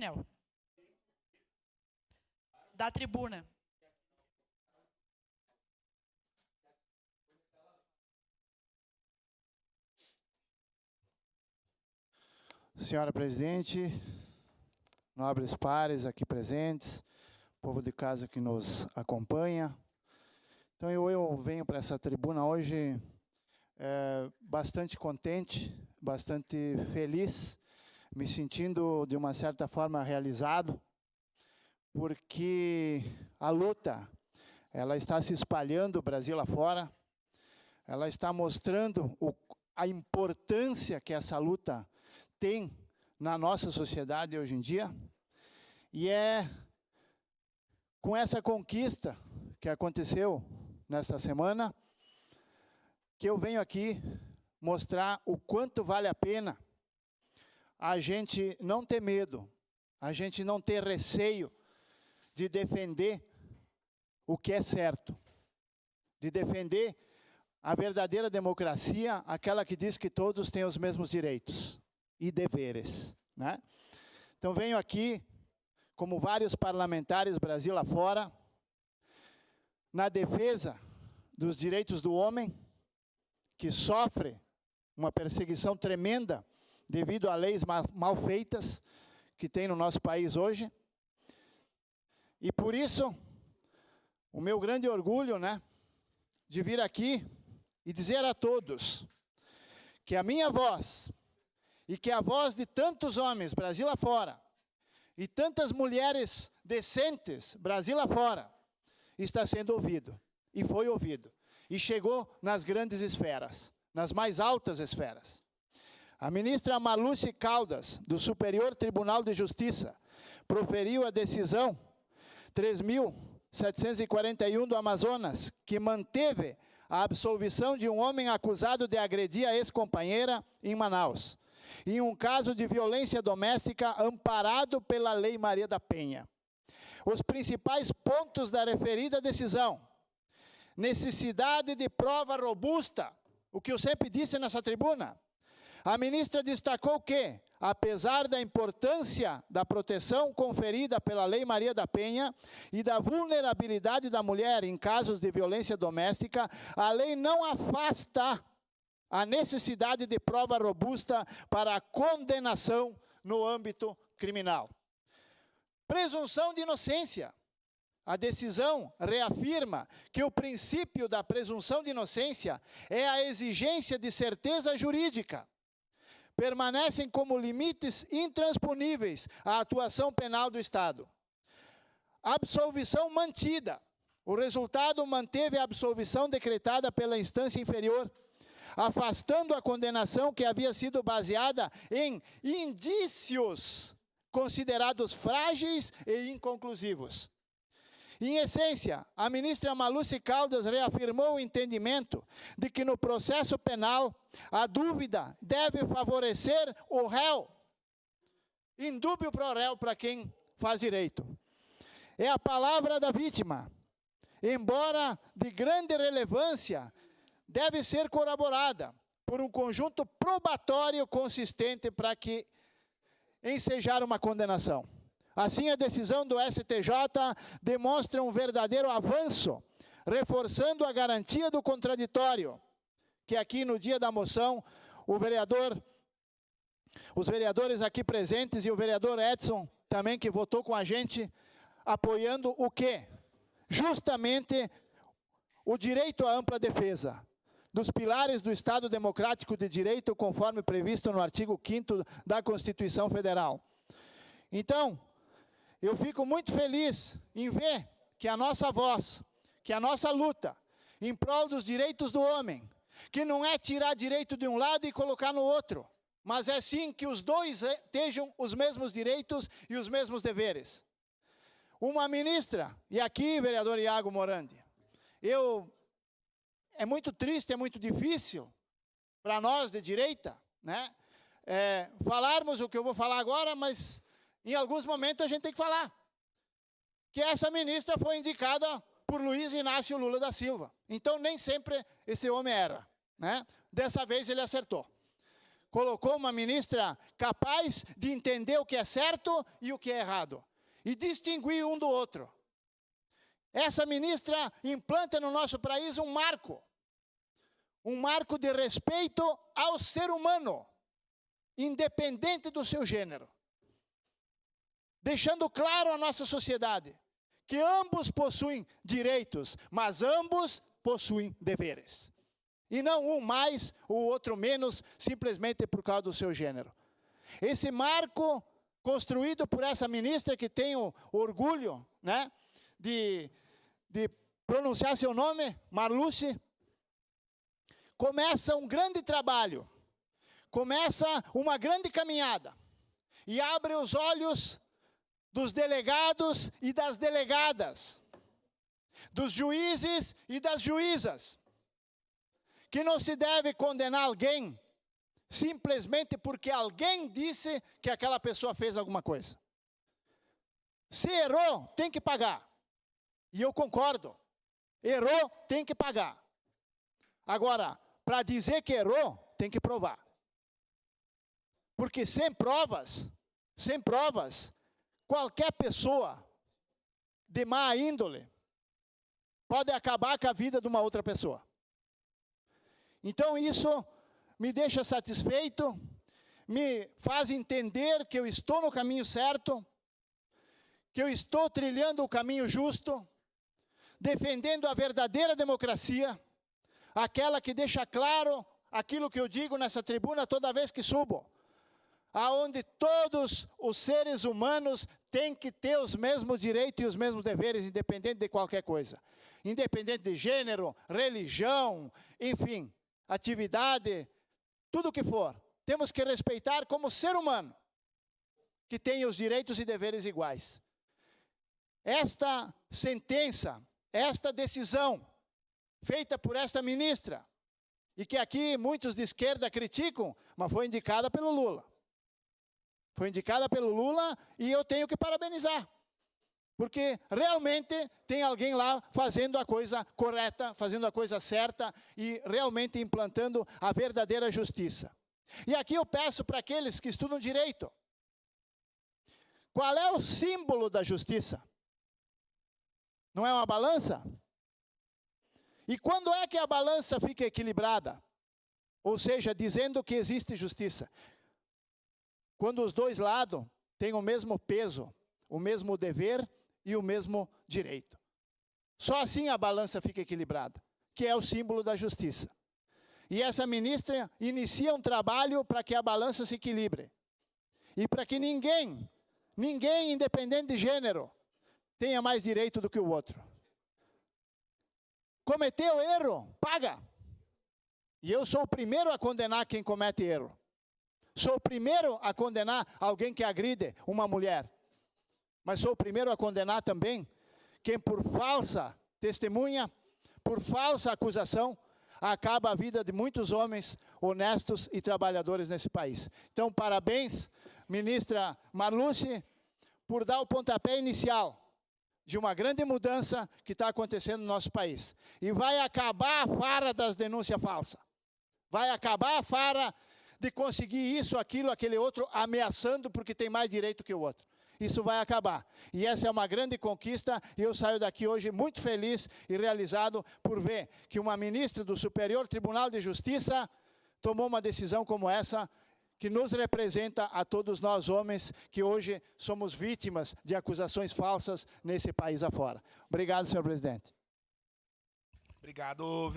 Não. Da tribuna. Senhora presidente, nobres pares aqui presentes, povo de casa que nos acompanha. Então eu venho para essa tribuna hoje bastante contente, bastante feliz, me sentindo de uma certa forma realizado, porque a luta ela está se espalhando Brasil afora, ela está mostrando a importância que essa luta tem na nossa sociedade hoje em dia, e é com essa conquista que aconteceu nesta semana que eu venho aqui mostrar o quanto vale a pena a gente não ter medo, a gente não ter receio de defender o que é certo, de defender a verdadeira democracia, aquela que diz que todos têm os mesmos direitos e deveres, né? Então venho aqui, como vários parlamentares Brasil afora, na defesa dos direitos do homem, que sofre uma perseguição tremenda devido a leis mal feitas que tem no nosso país hoje. E por isso, o meu grande orgulho, né, de vir aqui e dizer a todos que a minha voz e que a voz de tantos homens Brasil afora e tantas mulheres decentes Brasil afora está sendo ouvido, e foi ouvido, e chegou nas grandes esferas, nas mais altas esferas. A ministra Marluce Caldas, do Superior Tribunal de Justiça, proferiu a decisão 3.741 do Amazonas, que manteve a absolvição de um homem acusado de agredir a ex-companheira em Manaus, em um caso de violência doméstica amparado pela Lei Maria da Penha. Os principais pontos da referida decisão: necessidade de prova robusta, o que eu sempre disse nessa tribuna. A ministra destacou que, apesar da importância da proteção conferida pela Lei Maria da Penha e da vulnerabilidade da mulher em casos de violência doméstica, a lei não afasta a necessidade de prova robusta para a condenação no âmbito criminal. Presunção de inocência. A decisão reafirma que o princípio da presunção de inocência é a exigência de certeza jurídica. Permanecem como limites intransponíveis à atuação penal do Estado. Absolvição mantida. O resultado manteve a absolvição decretada pela instância inferior, afastando a condenação que havia sido baseada em indícios considerados frágeis e inconclusivos. Em essência, a ministra Marluce Caldas reafirmou o entendimento de que no processo penal a dúvida deve favorecer o réu, indúbio pro réu para quem faz direito. É a palavra da vítima, embora de grande relevância, deve ser corroborada por um conjunto probatório consistente para que ensejar uma condenação. Assim, a decisão do STJ demonstra um verdadeiro avanço, reforçando a garantia do contraditório, que aqui no dia da moção, os vereadores aqui presentes e o vereador Edson também, que votou com a gente, apoiando o quê? Justamente o direito à ampla defesa dos pilares do Estado Democrático de Direito, conforme previsto no artigo 5º da Constituição Federal. Então, eu fico muito feliz em ver que a nossa voz, que a nossa luta em prol dos direitos do homem, que não é tirar direito de um lado e colocar no outro, mas é sim que os dois tenham os mesmos direitos e os mesmos deveres. Uma ministra, e aqui, vereador Iago Morandi, é muito triste, é muito difícil para nós de direita, né, falarmos o que eu vou falar agora, mas em alguns momentos a gente tem que falar que essa ministra foi indicada por Luiz Inácio Lula da Silva. Então nem sempre esse homem erra, né? Dessa vez ele acertou. colocou uma ministra capaz de entender o que é certo e o que é errado, e distinguir um do outro. Essa ministra implanta no nosso país um marco de respeito ao ser humano, independente do seu gênero, deixando claro à nossa sociedade que ambos possuem direitos, mas ambos possuem deveres. E não um mais, o outro menos, simplesmente por causa do seu gênero. Esse marco, construído por essa ministra, que tenho orgulho, né, de pronunciar seu nome, Marluce, começa um grande trabalho, começa uma grande caminhada, e abre os olhos dos delegados e das delegadas, dos juízes e das juízas, que não se deve condenar alguém simplesmente porque alguém disse que aquela pessoa fez alguma coisa. Se errou, tem que pagar. E eu concordo. Errou, tem que pagar. Agora, para dizer que errou, tem que provar. Porque sem provas, qualquer pessoa de má índole pode acabar com a vida de uma outra pessoa. Então isso me deixa satisfeito, me faz entender que eu estou no caminho certo, que eu estou trilhando o caminho justo, defendendo a verdadeira democracia, aquela que deixa claro aquilo que eu digo nessa tribuna toda vez que subo, aonde todos os seres humanos têm que ter os mesmos direitos e os mesmos deveres, independente de qualquer coisa. Independente de gênero, religião, enfim, atividade, tudo o que for. Temos que respeitar como ser humano, que tem os direitos e deveres iguais. Esta sentença, esta decisão, feita por esta ministra, e que aqui muitos de esquerda criticam, mas foi indicada pelo Lula. Foi indicada pelo Lula e eu tenho que parabenizar. Porque realmente tem alguém lá fazendo a coisa correta, fazendo a coisa certa e realmente implantando a verdadeira justiça. E aqui eu peço para aqueles que estudam direito, qual é o símbolo da justiça? Não é uma balança? E quando é que a balança fica equilibrada? Ou seja, dizendo que existe justiça. Quando os dois lados têm o mesmo peso, o mesmo dever e o mesmo direito. Só assim a balança fica equilibrada, que é o símbolo da justiça. E essa ministra inicia um trabalho para que a balança se equilibre. E para que ninguém, independente de gênero, tenha mais direito do que o outro. Cometeu erro, paga. E eu sou o primeiro a condenar quem comete erro. Sou o primeiro a condenar alguém que agride uma mulher. Mas sou o primeiro a condenar também quem por falsa testemunha, por falsa acusação, acaba a vida de muitos homens honestos e trabalhadores nesse país. Então, parabéns, ministra Marluce, por dar o pontapé inicial de uma grande mudança que está acontecendo no nosso país. E vai acabar a farra das denúncias falsas. Vai acabar a farra de conseguir isso, aquilo, aquele outro, ameaçando porque tem mais direito que o outro. Isso vai acabar. E essa é uma grande conquista, e eu saio daqui hoje muito feliz e realizado por ver que uma ministra do Superior Tribunal de Justiça tomou uma decisão como essa, que nos representa a todos nós homens, que hoje somos vítimas de acusações falsas nesse país afora. Obrigado, senhor presidente. Obrigado,